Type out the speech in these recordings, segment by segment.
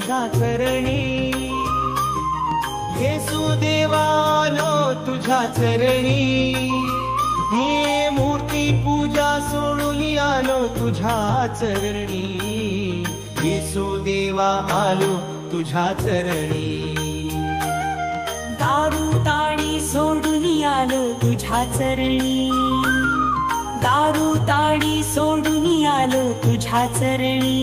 तुझ्या चरणी, येशू देवा आलो तुझ्या चरणी, हे मूर्ती पूजा सोडून आलो तुझ्या चरणी, येशू देवा आलो तुझ्या चरणी। दारू ताडी सोडून आलो तुझ्या चरणी, दारू ताडी सोडून आलो तुझ्या चरणी,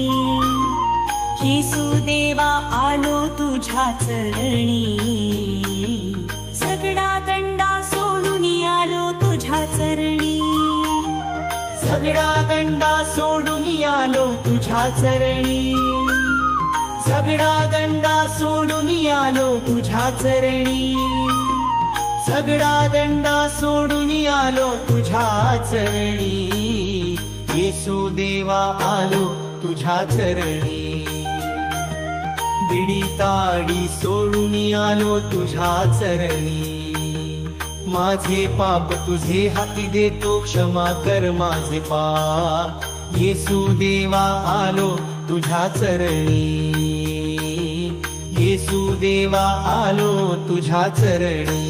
येशू देवा आलो तुझ्या चरणी, सगळा गंडा सोडून आलो तुझ्या चरणी, सगळा गंडा सोडून आलो तुझ्या चरणी, सगळा गंडा सोडून आलो तुझ्या चरणी, सगळा गंडा सोडून आलो तुझ्या चरणी, येशू देवा आलो तुझ्या चरणी। बिडी ताडी सोडून आलो तुझ्या चरणी, माझे पाप तुझे हाती देतो, क्षमा कर माझे पाप, येशू देवा आलो तुझ्या चरणी, येशू देवा आलो तुझ्या चरणी।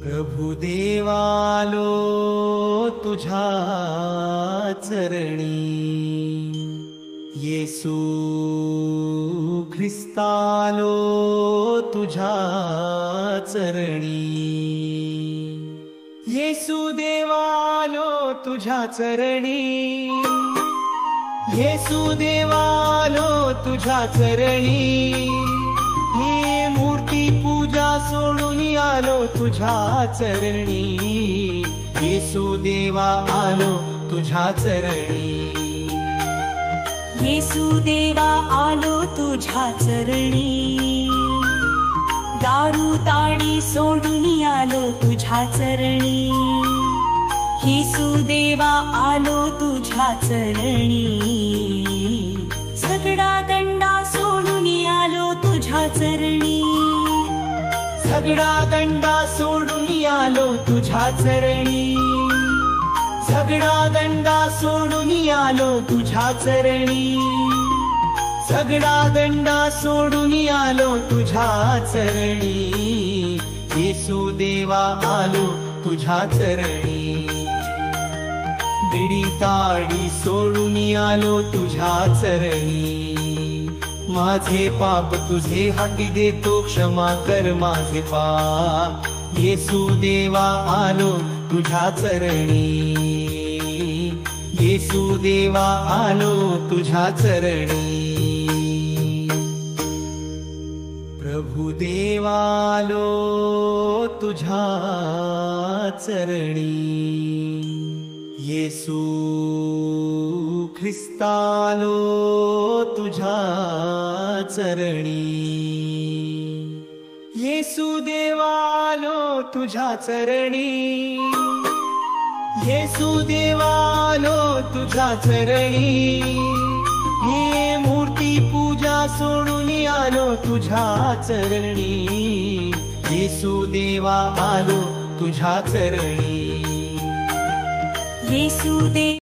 प्रभु देवा आलो तुझ्या चरणी, येशू ख्रिस्त आलो तुझ्या चरणी, येशू देवा आलो तुझ्या चरणी, येशू देवा आलो तुझ्या चरणी, हे मूर्ती पूजा सोडून आलो तुझ्या चरणी, येशू देवा आलो तुझ्या चरणी, येशू देवा आलो तुझ्या चरणी, दारू ताडी सोडून आलो तुझ्या चरणी, येशू देवा आलो तुझ्या चरणी, सगळा गंडा सोडून आलो तुझ्या चरणी, सगळा गंडा सोडून आलो तुझ्या चरणी, सगळा गंडा सोडून आलो तुझ्या चरणी, सगळा गंडा सोडून आलो तुझ्या चरणी, येशू देवा आलो तुझ्या चरणी। बिडी ताडी सोडून आलो तुझ्या चरणी, माझे पाप तुझे हाती देतो, क्षमा कर माझे पाप, येशू देवा आलो तुझ्या चरणी, येशू देवा आलो तुझ्या चरणी। प्रभु देवा आलो तुझ्या चरणी, येशू ख्रिस्त आलो तुझ्या चरणी, येशू देवा आलो तुझ्या चरणी, येशू देवा आलो तुझ्या चरणी, हे मूर्ती पूजा सोडून आलो तुझ्या चरणी, येशू देवा आलो तुझ्या चरणी, येशू देवा